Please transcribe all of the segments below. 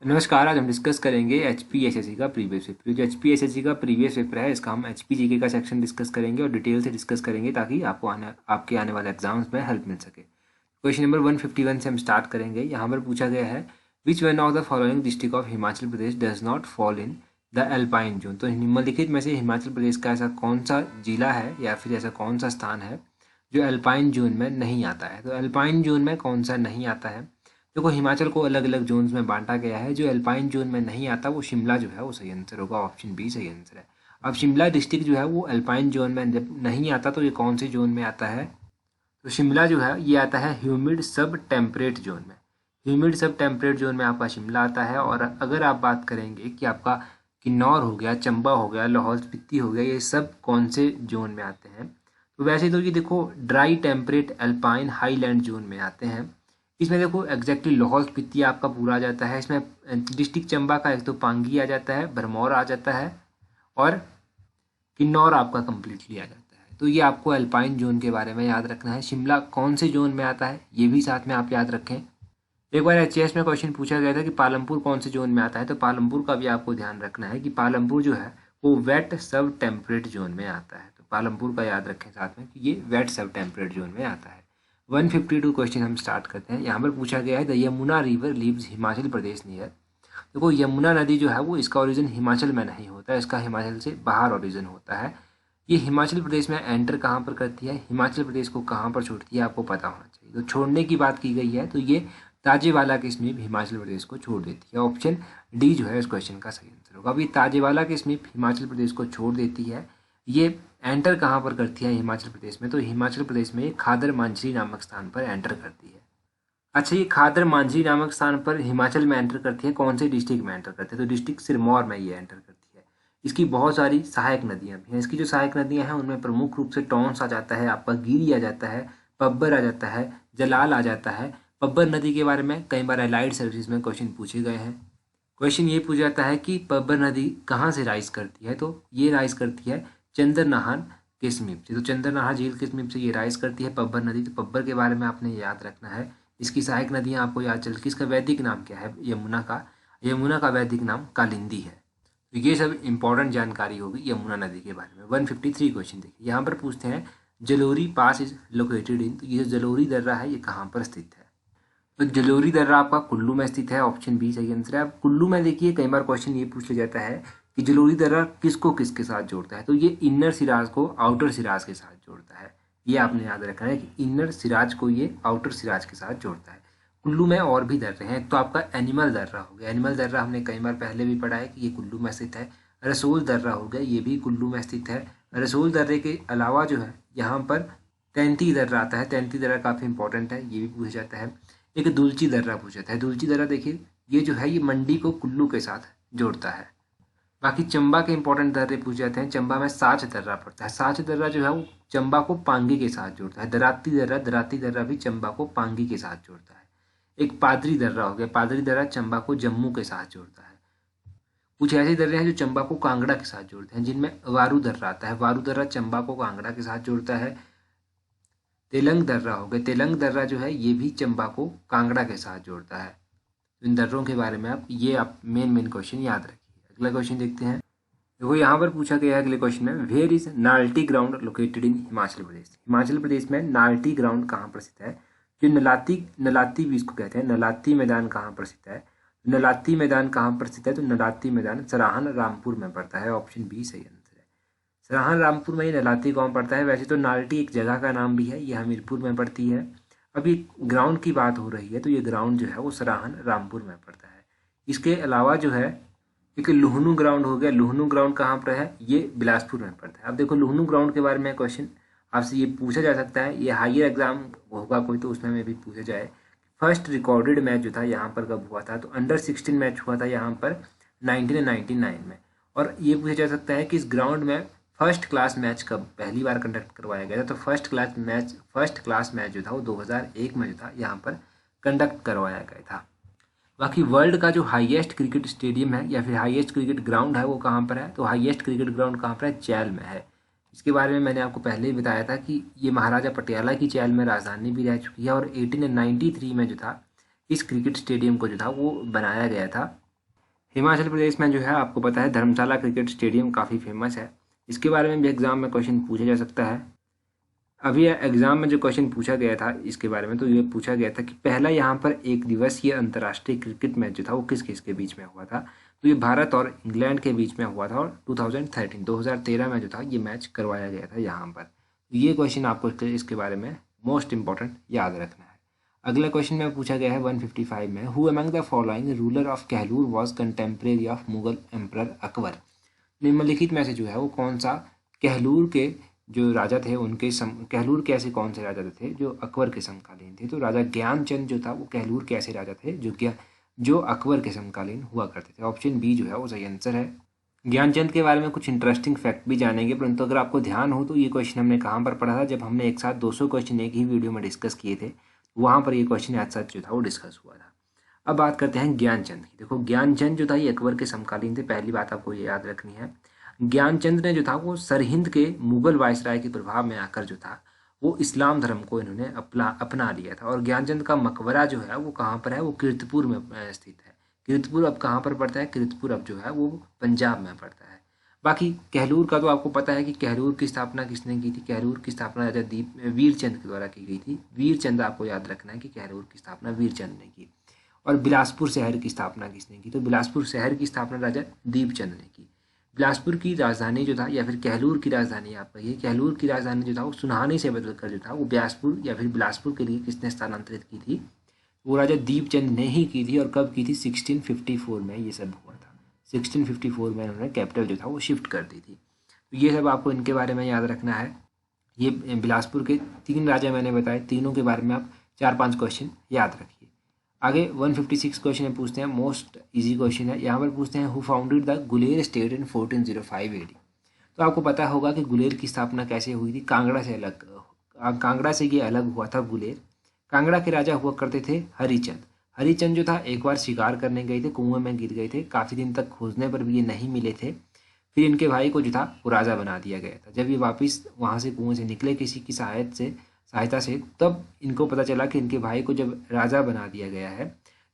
नमस्कार। आज हम डिस्कस करेंगे एचपीएसएससी का प्रीवियस पेपर। जो एचपीएसएससी का प्रीवियस पेपर है इसका हम एचपीजीके का सेक्शन डिस्कस करेंगे और डिटेल से डिस्कस करेंगे ताकि आपको आपके आने वाले एग्जाम्स में हेल्प मिल सके। क्वेश्चन नंबर 151 से हम स्टार्ट करेंगे। यहाँ पर पूछा गया है which one of the following district of Himachal Pradesh does not fall in the alpine zone. तो निम्नलिखित में से हिमाचल प्रदेश का ऐसा कौन सा जिला है या फिर ऐसा कौन सा स्थान है जो एल्पाइन जोन में नहीं आता है। तो एल्पाइन जोन में कौन सा नहीं आता है। देखो, हिमाचल को अलग अलग जोन्स में बांटा गया है। जो एल्पाइन जोन में नहीं आता वो शिमला जो है वो सही आंसर होगा। ऑप्शन बी सही आंसर है। अब शिमला डिस्ट्रिक्ट जो है वो एल्पाइन जोन में जब नहीं आता तो ये कौन से जोन में आता है। तो शिमला जो है ये आता है ह्यूमिड सब टेम्परेट जोन में। ह्यूमिड सब टेम्परेट जोन में आपका शिमला आता है। और अगर आप बात करेंगे कि आपका किन्नौर हो गया, चंबा हो गया, लाहौल स्पीति हो गया, ये सब कौन से जोन में आते हैं। तो वैसे तो ये देखो dry temperate alpine highland zone में आते हैं। इसमें देखो एग्जैक्टली लाहौल स्पीति आपका पूरा आ जाता है। इसमें डिस्ट्रिक्ट चंबा का एक तो पांगी आ जाता है, भरमौर आ जाता है और किन्नौर आपका कम्प्लीटली आ जाता है। तो ये आपको अल्पाइन जोन के बारे में याद रखना है। शिमला कौन से जोन में आता है ये भी साथ में आप याद रखें। एक बार एचएएस में क्वेश्चन पूछा गया था कि पालमपुर कौन से जोन में आता है। तो पालमपुर का भी आपको ध्यान रखना है कि पालमपुर जो है वो वेट सब टेम्परेट जोन में आता है। तो पालमपुर का याद रखें साथ में कि ये वेट सब टेम्परेट जोन में आता है। 152 क्वेश्चन हम स्टार्ट करते हैं। यहाँ पर पूछा गया है the Yamuna river leaves Himachal Pradesh near. देखो यमुना नदी जो है वो इसका ओरिजिन हिमाचल में नहीं होता, इसका हिमाचल से बाहर ओरिजिन होता है। ये हिमाचल प्रदेश में एंटर कहाँ पर करती है, हिमाचल प्रदेश को कहाँ पर छोड़ती है, आपको पता होना चाहिए। तो छोड़ने की बात की गई है तो ये ताजेवाला के समीप हिमाचल प्रदेश को छोड़ देती है। ऑप्शन डी जो है इस क्वेश्चन का सही आंसर होगा। अभी ताजेवाला के समीप हिमाचल प्रदेश को छोड़ देती है। ये एंटर कहाँ पर करती है हिमाचल प्रदेश में, तो हिमाचल प्रदेश में खादर मांझी नामक स्थान पर एंटर करती है। अच्छा, ये खादर मांझी नामक स्थान पर हिमाचल में एंटर करती है, कौन से डिस्ट्रिक्ट में एंटर करती है, तो डिस्ट्रिक्ट सिरमौर में ये एंटर करती है। इसकी बहुत सारी सहायक नदियां भी हैं। इसकी जो सहायक नदियां हैं उनमें प्रमुख रूप से टॉन्स आ जाता है, आपका गिरी आ जाता है, पब्बर आ जाता है, जलाल आ जाता है। पब्बर नदी के बारे में कई बार एलाइड सर्विस में क्वेश्चन पूछे गए हैं। क्वेश्चन ये पूछा जाता है कि पब्बर नदी कहाँ से राइज करती है, तो ये राइज करती है चंद्रनाहन के समीप से। तो चंद्रनाहन झील के समीप से ये राइज करती है पब्बर नदी। तो पब्बर के बारे में आपने याद रखना है। इसकी सहायक नदियाँ आपको याद चल कि इसका वैदिक नाम क्या है, यमुना का। यमुना का वैदिक नाम कालिंदी है। तो ये सब इंपॉर्टेंट जानकारी होगी यमुना नदी के बारे में। 153 क्वेश्चन देखिए, यहाँ पर पूछते हैं जलोरी पास इज लोकेटेड इन। तो ये जो जलोरी दर्रा है ये कहाँ पर स्थित है, तो जलोरी दर्रा आपका कुल्लू में स्थित है। ऑप्शन बी सही आंसर है। अब कुल्लू में देखिए कई बार क्वेश्चन ये पूछ लिया जाता है कि जलोरी दर्रा किसको किसके साथ जोड़ता है, तो ये इनर सिराज को आउटर सिराज के साथ जोड़ता है। ये आपने याद रखना है कि इनर सिराज को ये आउटर सिराज के साथ जोड़ता है। कुल्लू में और भी दर्रे हैं। एक तो आपका एनिमल दर्रा हो गया, एनिमल दर्रा हमने कई बार पहले भी पढ़ा है कि ये कुल्लू में स्थित है। रसोल दर्रा हो गया, ये भी कुल्लू में स्थित है। रसोल दर्रे के अलावा जो है यहाँ पर तैंती दर्रा आता है। तैंती दर्रा काफ़ी इंपॉर्टेंट है, ये भी पूछा जाता है। एक दुलची दर्रा पूछा जाता है। दुलची दर्रा देखिए ये जो है ये मंडी को कुल्लू के साथ जोड़ता है। बाकी चंबा के इंपॉर्टेंट दर्रे पूछे जाते हैं। चंबा में साच दर्रा पड़ता है। साच दर्रा जो है वो चंबा को पांगी के साथ जोड़ता है। दराती दर्रा भी चंबा को पांगी के साथ जोड़ता है। एक पादरी दर्रा हो गया, पादरी दर्रा चंबा को जम्मू के साथ जोड़ता है। कुछ ऐसे दर्रे हैं जो चंबा को कांगड़ा के साथ जोड़ते हैं, जिनमें वारू दर्रा आता है। वारू दर्रा चंबा को कांगड़ा के साथ जोड़ता है। तेलंग दर्रा हो गया, तेलंग दर्रा जो है ये भी चंबा को कांगड़ा के साथ जोड़ता है। इन दर्रों के बारे में आप मेन क्वेश्चन याद रखिए। अगला क्वेश्चन देखते हैं। देखो यहाँ पर पूछा गया है अगले क्वेश्चन में where is Nalti ground located in Himachal Pradesh. Himachal Pradesh में नाल्टी ग्राउंड कहाँ पर स्थित है, जो नलाती भी इसको कहते हैं। नलाती मैदान कहाँ पर स्थित है, नलाती मैदान कहाँ पर स्थित है, तो नलाती मैदान सराहन रामपुर में पड़ता है। ऑप्शन बी सही आंसर है। सराहन रामपुर में ही नलाती गाँव पड़ता है। वैसे तो नाल्टी एक जगह का नाम भी है, ये हमीरपुर में पड़ती है। अभी ग्राउंड की बात हो रही है तो ये ग्राउंड जो है वो सराहन रामपुर में पड़ता है। इसके अलावा जो है एक लुहनू ग्राउंड हो गया। लुहनू ग्राउंड कहाँ पर है, ये बिलासपुर में पड़ता है। अब देखो लुहनू ग्राउंड के बारे में क्वेश्चन आपसे ये पूछा जा सकता है, ये हायर एग्जाम होगा कोई तो उसमें भी पूछा जाए। फर्स्ट रिकॉर्डेड मैच जो था यहाँ पर कब हुआ था, तो अंडर 16 मैच हुआ था यहाँ पर 1999 में। और ये पूछा जा सकता है कि इस ग्राउंड में फर्स्ट क्लास मैच कब पहली बार कंडक्ट करवाया गया था, तो फर्स्ट क्लास मैच जो था वो 2001 में जो था यहाँ पर कंडक्ट करवाया गया था। बाकी वर्ल्ड का जो हाईएस्ट क्रिकेट स्टेडियम है या फिर हाईएस्ट क्रिकेट ग्राउंड है वो कहाँ पर है, तो हाईएस्ट क्रिकेट ग्राउंड कहाँ पर है, चैल में है। इसके बारे में मैंने आपको पहले ही बताया था कि ये महाराजा पटियाला की चैल में राजधानी भी रह चुकी है। और 1893 में जो था इस क्रिकेट स्टेडियम को जो था वो बनाया गया था। हिमाचल प्रदेश में जो है आपको पता है धर्मशाला क्रिकेट स्टेडियम काफ़ी फेमस है। इसके बारे में भी एग्जाम में क्वेश्चन पूछा जा सकता है। अभी एग्जाम में जो क्वेश्चन पूछा गया था इसके बारे में, तो ये पूछा गया था कि पहला यहाँ पर एक दिवसीय अंतर्राष्ट्रीय क्रिकेट मैच जो था वो किस किस के बीच में हुआ था। तो ये भारत और इंग्लैंड के बीच में हुआ था और 2013 में जो था ये मैच करवाया गया था यहाँ पर। तो ये क्वेश्चन आपको इसके बारे में मोस्ट इंपॉर्टेंट याद रखना है। अगला क्वेश्चन में पूछा गया है 155 में, who among the following ruler of Kahlur was contemporary of Mughal emperor Akbar. निम्नलिखित में से जो है वो कौन सा कहलूर के जो राजा थे उनके कहलूर के ऐसे कौन से राजा थे जो अकबर के समकालीन थे। तो राजा ज्ञानचंद जो था वो कहलूर के ऐसे राजा थे जो अकबर के समकालीन हुआ करते थे। ऑप्शन बी जो है वो सही आंसर है। ज्ञानचंद के बारे में कुछ इंटरेस्टिंग फैक्ट भी जानेंगे, परंतु अगर आपको ध्यान हो तो ये क्वेश्चन हमने कहाँ पर पढ़ा था, जब हमने एक साथ 200 क्वेश्चन एक ही वीडियो में डिस्कस किए थे, वहाँ पर ये क्वेश्चन आज सच जो था वो डिस्कस हुआ था। अब बात करते हैं ज्ञानचंद की। देखो ज्ञानचंद जो था ये अकबर के समकालीन थे, पहली बात आपको ये याद रखनी है। ज्ञानचंद ने जो था वो सरहिंद के मुगल वायसराय के प्रभाव में आकर जो था वो इस्लाम धर्म को इन्होंने अपना लिया था। और ज्ञानचंद का मकबरा जो है वो कहाँ पर है, वो कीर्तपुर में स्थित है। कीर्तपुर अब कहाँ पर पड़ता है, कीर्तपुर अब जो है वो पंजाब में पड़ता है। बाकी कहलूर का तो आपको पता है कि कहलूर की स्थापना किसने की थी। कहलूर की स्थापना राजा वीरचंद के द्वारा की गई थी। वीरचंद आपको याद रखना है कि कहलूर की स्थापना वीरचंद ने की। और बिलासपुर शहर की स्थापना किसने की, तो बिलासपुर शहर की स्थापना राजा दीपचंद ने की। बिलासपुर की राजधानी जो था या फिर कहलूर की राजधानी आप कहिए, कहलूर की राजधानी जो था वो सुनहानी से बदलकर जो था वो बिलासपुर या फिर बिलासपुर के लिए किसने स्थानांतरित की थी, वो राजा दीपचंद ने ही की थी। और कब की थी, 1654 में ये सब हुआ था। 1654 में उन्होंने कैपिटल जो था वो शिफ्ट कर दी थी। तो ये सब आपको इनके बारे में याद रखना है। ये बिलासपुर के 3 राजा मैंने बताए, तीनों के बारे में आप 4-5 क्वेश्चन याद रखिए। आगे 156 क्वेश्चन में पूछते हैं, मोस्ट इजी क्वेश्चन है। यहाँ पर पूछते हैं who founded the Guler state in 1405 AD। तो आपको पता होगा कि गुलेर की स्थापना कैसे हुई थी, कांगड़ा से अलग, कांगड़ा से ये अलग हुआ था गुलेर। कांगड़ा के राजा हुआ करते थे हरिचंद। हरिचंद जो था एक बार शिकार करने गए थे, कुएं में गिर गए थे, काफ़ी दिन तक खोजने पर भी ये नहीं मिले थे। फिर इनके भाई को जो था वो राजा बना दिया गया था। जब ये वापस वहाँ से कुएं से निकले किसी की सहायता से, तब इनको पता चला कि इनके भाई को जब राजा बना दिया गया है,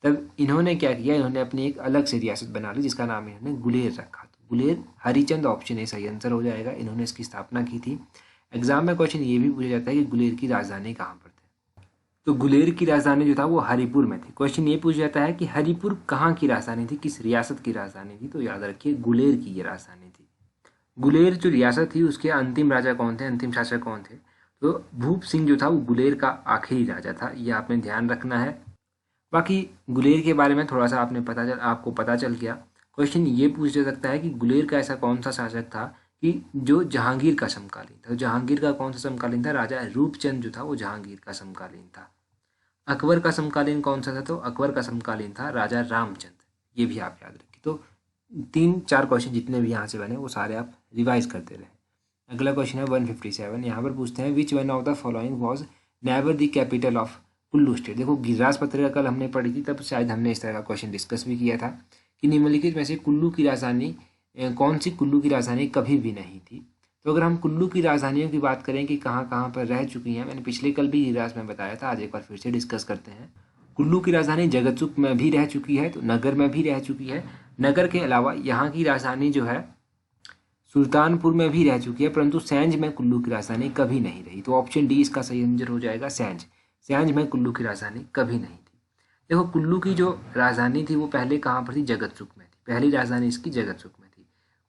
तब इन्होंने क्या किया, इन्होंने अपनी एक अलग से रियासत बना ली जिसका नाम इन्होंने गुलेर रखा। तो गुलेर हरिचंद ऑप्शन ए सही आंसर हो जाएगा। इन्होंने इसकी स्थापना की थी। एग्जाम में क्वेश्चन ये भी पूछा जाता है कि गुलेर की राजधानी कहाँ पर थी। तो गुलेर की राजधानी जो था वो हरिपुर में थी। क्वेश्चन ये पूछा जाता है कि हरिपुर कहाँ की राजधानी थी, किस रियासत की राजधानी थी, तो याद रखिए गुलेर की ये राजधानी थी। गुलेर जो रियासत थी उसके अंतिम राजा कौन थे, अंतिम शासक कौन थे, तो भूप सिंह जो था वो गुलेर का आखिरी राजा था। ये आपने ध्यान रखना है। बाकी गुलेर के बारे में थोड़ा सा आपको पता चल गया। क्वेश्चन ये पूछा जा सकता है कि गुलेर का ऐसा कौन सा शासक था कि जो जहांगीर का समकालीन था। जहांगीर का कौन सा समकालीन था, राजा रूपचंद जो था वो जहांगीर का समकालीन था। अकबर का समकालीन कौन सा था, तो अकबर का समकालीन था राजा रामचंद। ये भी आप याद रखिए। तो 3-4 क्वेश्चन जितने भी यहाँ से बने वो सारे आप रिवाइज करते रहे। अगला क्वेश्चन है 157। यहाँ पर पूछते हैं which one of the following was never the capital of Kullu state. देखो गिरिराज पत्रिका कल हमने पढ़ी थी, तब शायद हमने इस तरह का क्वेश्चन डिस्कस भी किया था कि निम्नलिखित में से कुल्लू की राजधानी कौन सी कुल्लू की राजधानी कभी भी नहीं थी। तो अगर हम कुल्लू की राजधानियों की बात करें कि कहाँ कहाँ पर रह चुकी हैं, मैंने पिछले कल भी गिरिराज में बताया था, आज एक बार फिर से डिस्कस करते हैं। कुल्लू की राजधानी जगतसुख में भी रह चुकी है, तो नगर में भी रह चुकी है। नगर के अलावा यहाँ की राजधानी जो है सुल्तानपुर में भी रह चुकी है, परंतु सैंज में कुल्लू की राजधानी कभी नहीं रही। तो ऑप्शन डी इसका सही आंसर हो जाएगा, सैंज। सैंज में कुल्लू की राजधानी कभी नहीं थी। देखो कुल्लू की जो राजधानी थी वो पहले कहाँ पर थी, जगतसुख में थी। पहली राजधानी इसकी जगतसुख में थी।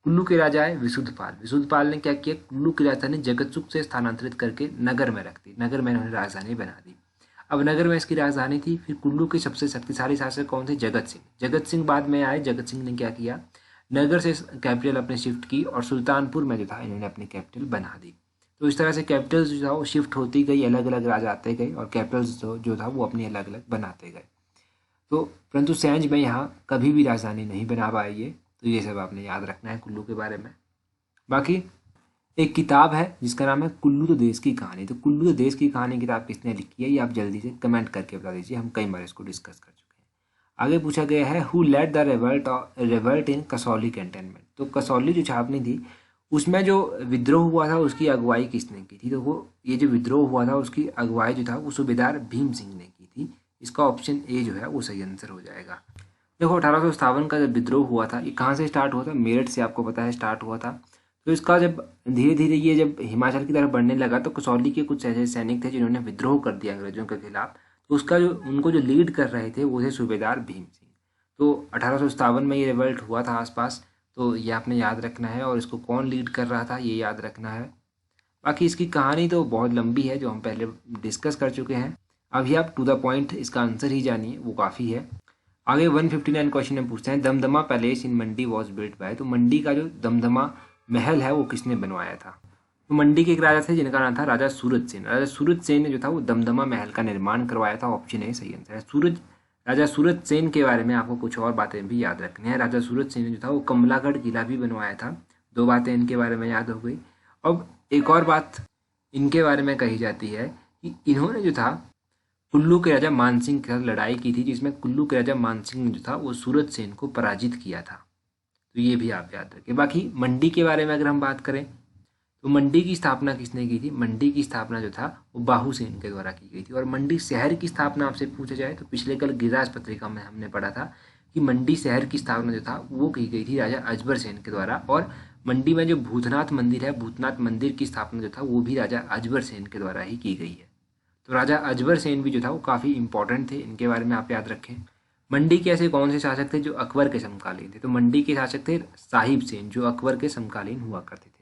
कुल्लू के राजा है विशुद्धपाल। विशुद्धपाल ने क्या किया, कुल्लू की राजधानी जगतसुख से स्थानांतरित करके नगर में रख दी। नगर में उन्होंने राजधानी बना दी। अब नगर में इसकी राजधानी थी। फिर कुल्लू के सबसे शक्तिशाली शासक कौन थे, जगत सिंह। जगत सिंह बाद में आए। जगत सिंह ने क्या किया, नगर से कैपिटल अपने शिफ्ट की और सुल्तानपुर में जो था इन्होंने अपनी कैपिटल बना दी। तो इस तरह से कैपिटल्स जो था वो शिफ्ट होती गई, अलग अलग राजा आते गए और कैपिटल्स जो था वो अपनी अलग अलग बनाते गए। तो परंतु सैंज में यहाँ कभी भी राजधानी नहीं बना पाई ये। तो ये सब आपने याद रखना है कुल्लू के बारे में। बाकी एक किताब है जिसका नाम है कुल्लू तो देश की कहानी। तो कुल्लू तो देश की कहानी किताब किसने लिखी है, ये आप जल्दी से कमेंट करके बता दीजिए। हम कई बार इसको डिस्कस कर चुके हैं। आगे पूछा गया है who led the revolt in Kasauli cantonment. तो कसौली जो छावनी थी उसमें जो विद्रोह हुआ था उसकी अगुवाई किसने की थी, तो वो ये जो विद्रोह हुआ था उसकी अगुवाई जो था वो सूबेदार भीम सिंह ने की थी। इसका ऑप्शन ए जो है वो सही आंसर हो जाएगा। देखो 1857 का जब विद्रोह हुआ था, ये कहाँ से स्टार्ट हुआ था? मेरठ से, आपको पता है स्टार्ट हुआ था। तो इसका जब धीरे धीरे ये जब हिमाचल की तरफ बढ़ने लगा तो कसौली के कुछ ऐसे सैनिक थे जिन्होंने विद्रोह कर दिया अंग्रेजों के खिलाफ। तो उसका जो उनको जो लीड कर रहे थे वो थे सूबेदार भीम सिंह। तो 1857 में ये रिवल्ट हुआ था आसपास। तो ये आपने याद रखना है, और इसको कौन लीड कर रहा था ये याद रखना है। बाकी इसकी कहानी तो बहुत लंबी है जो हम पहले डिस्कस कर चुके हैं। अभी आप टू द पॉइंट इसका आंसर ही जानिए, वो काफ़ी है। आगे 159 क्वेश्चन में पूछते हैं, Damdama palace in Mandi was built by. तो मंडी का जो दमदमा महल है वो किसने बनवाया था? तो मंडी के एक राजा थे जिनका नाम था राजा सूरज सेन। राजा सूरज सेन ने जो था वो दमदमा महल का निर्माण करवाया था। ऑप्शन ए सही आंसर है। राजा सूरज सेन के बारे में आपको कुछ और बातें भी याद रखनी है। राजा सूरज सेन ने जो था वो कमलागढ़ किला भी बनवाया था। दो बातें इनके बारे में याद हो गई। अब एक और बात इनके बारे में कही जाती है कि इन्होंने जो था कुल्लू के राजा मानसिंह के साथ लड़ाई की थी, जिसमें कुल्लू के राजा मानसिंह ने जो था वो सूरज सेन को पराजित किया था। तो ये भी आप याद रखें। बाकी मंडी के बारे में अगर हम बात करें तो मंडी की स्थापना किसने की थी? मंडी की स्थापना जो था वो बाहुसेन के द्वारा की गई थी। और मंडी शहर की स्थापना आपसे पूछा जाए तो पिछले कल गिरिराज पत्रिका में हमने पढ़ा था कि मंडी शहर की स्थापना जो था वो की गई थी राजा अजबर सेन के द्वारा। और मंडी में जो भूतनाथ मंदिर है, भूतनाथ मंदिर की स्थापना जो था वो भी राजा अजबर सेन के द्वारा ही की गई है। तो राजा अजबर सेन भी जो था वो काफ़ी इंपॉर्टेंट थे, इनके बारे में आप याद रखें। मंडी के ऐसे कौन से शासक थे जो अकबर के समकालीन थे? तो मंडी के शासक थे साहिब सेन, जो अकबर के समकालीन हुआ करते थे।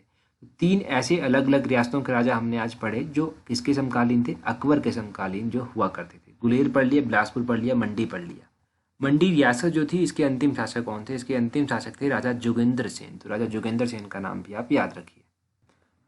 तो तीन ऐसे अलग अलग रियासतों के राजा हमने आज पढ़े जो किसके समकालीन थे? अकबर के समकालीन जो हुआ करते थे। गुलेर पढ़ लिया, बिलासपुर पढ़ लिया, मंडी पढ़ लिया। मंडी रियासत जो थी इसके अंतिम शासक कौन थे? इसके अंतिम शासक थे राजा जोगेंद्र सेन। तो राजा जोगेंद्र सेन का नाम भी आप याद रखिए।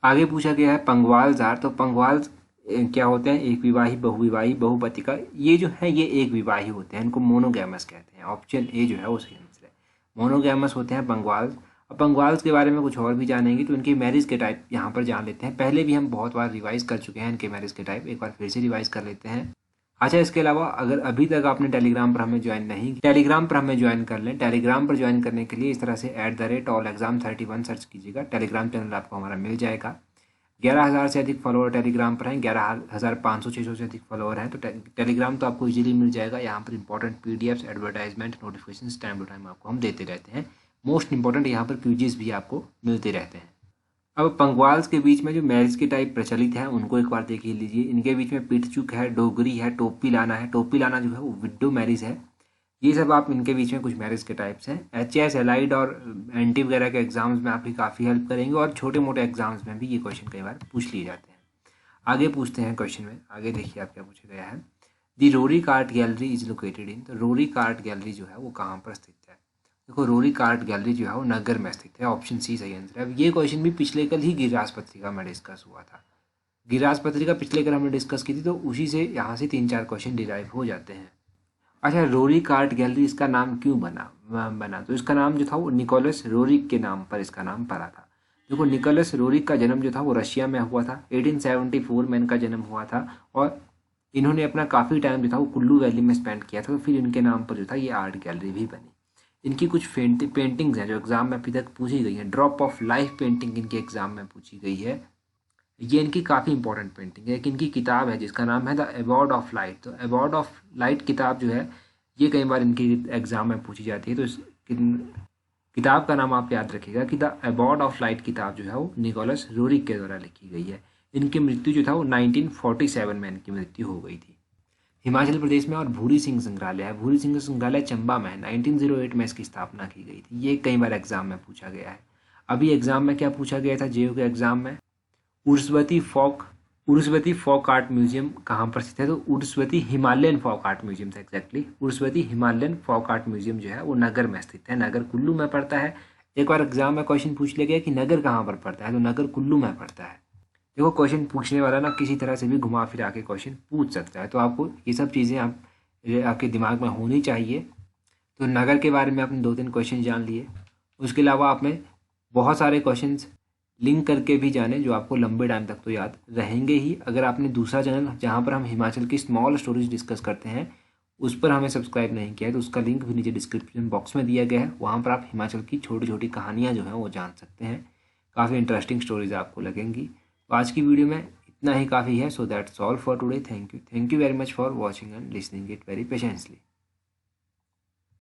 आगे पूछा गया है पंगवाल जार। तो पंगवाल क्या होते हैं? एक विवाही, बहुविवाही, बहुपति का, ये जो है ये एक विवाही होते हैं, इनको मोनोगैमस कहते हैं। ऑप्शन ए जो है वो सही आंसर है। मोनोगैमस होते हैं पंगवाल। अब पंगवाल्स के बारे में कुछ और भी जानेंगे तो इनके मैरिज के टाइप यहाँ पर जान लेते हैं। पहले भी हम बहुत बार रिवाइज कर चुके हैं इनके मैरिज के टाइप, एक बार फिर से रिवाइज कर लेते हैं। अच्छा, इसके अलावा अगर अभी तक आपने टेलीग्राम पर हमें ज्वाइन नहीं, टेलीग्राम पर हमें ज्वाइन कर लें। टेलीग्राम पर ज्वाइन करने के लिए इस तरह से @allexam31 सर्च कीजिएगा। टेलीग्राम चैनल आपको हमारा मिल जाएगा। 11,000 से अधिक फॉलोअर टेलीग्राम पर हैं, 11,500-600 से अधिक फॉलोअर हैं। तो टेलीग्राम तो आपको इजीली मिल जाएगा। यहाँ पर important PDFs, advertisement, notification time to time आपको हम देते रहते हैं। मोस्ट इंपॉर्टेंट यहाँ पर क्विज़ भी आपको मिलते रहते हैं। अब पंगवाल्स के बीच में जो मैरिज के टाइप प्रचलित हैं उनको एक बार देख लीजिए। इनके बीच में पिटचुक है, डोगरी है, टोपी लाना है। टोपी लाना जो है वो विडो मैरिज है। ये सब आप इनके बीच में कुछ मैरिज के टाइप्स हैं। एचएस, एलाइड और एनटी वगैरह के एग्जाम्स में आपकी काफ़ी हेल्प करेंगे, और छोटे मोटे एग्जाम्स में भी ये क्वेश्चन कई बार पूछ लिए जाते हैं। आगे पूछते हैं क्वेश्चन में, आगे देखिए आप क्या पूछा गया है। The Roerich art gallery is located in. तो रोरिक आर्ट गैलरी जो है वो कहाँ पर स्थित है? देखो रोरिक आर्ट गैलरी जो है वो नगर में स्थित है। ऑप्शन सी सही आंसर है। अब ये क्वेश्चन भी पिछले कल ही गिरिराज पत्रिका में डिस्कस हुआ था। गिरिराज पत्रिका पिछले कल हमने डिस्कस की थी, तो उसी से यहाँ से 3-4 क्वेश्चन डिराइव हो जाते हैं। अच्छा, रोरिक आर्ट गैलरी इसका नाम क्यों बना? तो इसका नाम जो था वो निकोलस रोरिक के नाम पर इसका नाम पड़ा था। देखो निकोलस रोरिक का जन्म जो था वो रशिया में हुआ था। 1874 में इनका जन्म हुआ था, और इन्होंने अपना काफ़ी टाइम जो था वो कुल्लू वैली में स्पेंड किया था। तो फिर इनके नाम पर जो था ये आर्ट गैलरी भी बनी। इनकी कुछ पेंटिंग्स हैं जो एग्जाम में अभी तक पूछी गई हैं। ड्रॉप ऑफ लाइफ पेंटिंग इनके एग्जाम में पूछी गई है। ये इनकी काफ़ी इंपॉर्टेंट पेंटिंग है। एक इनकी किताब है जिसका नाम है द अवार्ड ऑफ लाइट। तो अवार्ड ऑफ लाइट किताब जो है ये कई बार इनकी एग्जाम में पूछी जाती है। तो इस किताब का नाम आप याद रखिएगा कि द अवार्ड ऑफ लाइट किताब जो है वो निकोलस रोरिक के द्वारा लिखी गई है। इनकी मृत्यु जो था वो 1947 में इनकी मृत्यु हो गई थी। हिमाचल प्रदेश में और भूरी सिंह संग्रहालय है। भूरी सिंह संग्रहालय चंबा में है। 1908 में इसकी स्थापना की गई थी। ये कई बार एग्जाम में पूछा गया है। अभी एग्जाम में क्या पूछा गया था? जेयू के एग्जाम में उर्सवती फोक आर्ट म्यूजियम कहाँ पर स्थित है? तो Urusvati Himalayan folk art museum था exactly. Urusvati Himalayan folk art museum जो है वो नगर में स्थित है। नगर कुल्लू में पड़ता है। एक बार एग्जाम में क्वेश्चन पूछ लिया गया कि नगर कहाँ पर पड़ता है, तो नगर कुल्लू में पड़ता है। देखो क्वेश्चन पूछने वाला ना किसी तरह से भी घुमा फिरा के क्वेश्चन पूछ सकता है, तो आपको ये सब चीज़ें आपके दिमाग में होनी चाहिए। तो नगर के बारे में आपने 2-3 क्वेश्चन जान लिए। उसके अलावा आपने बहुत सारे क्वेश्चंस लिंक करके भी जाने जो आपको लंबे टाइम तक तो याद रहेंगे ही। अगर आपने दूसरा चैनल जहाँ पर हम हिमाचल की स्मॉल स्टोरीज डिस्कस करते हैं उस पर हमें सब्सक्राइब नहीं किया है तो उसका लिंक भी नीचे डिस्क्रिप्शन बॉक्स में दिया गया है। वहाँ पर आप हिमाचल की छोटी छोटी कहानियाँ जो हैं वो जान सकते हैं। काफ़ी इंटरेस्टिंग स्टोरीज आपको लगेंगी। तो आज की वीडियो में इतना ही काफ़ी है। So that's all for today. Thank you very much for watching and listening it very patiently.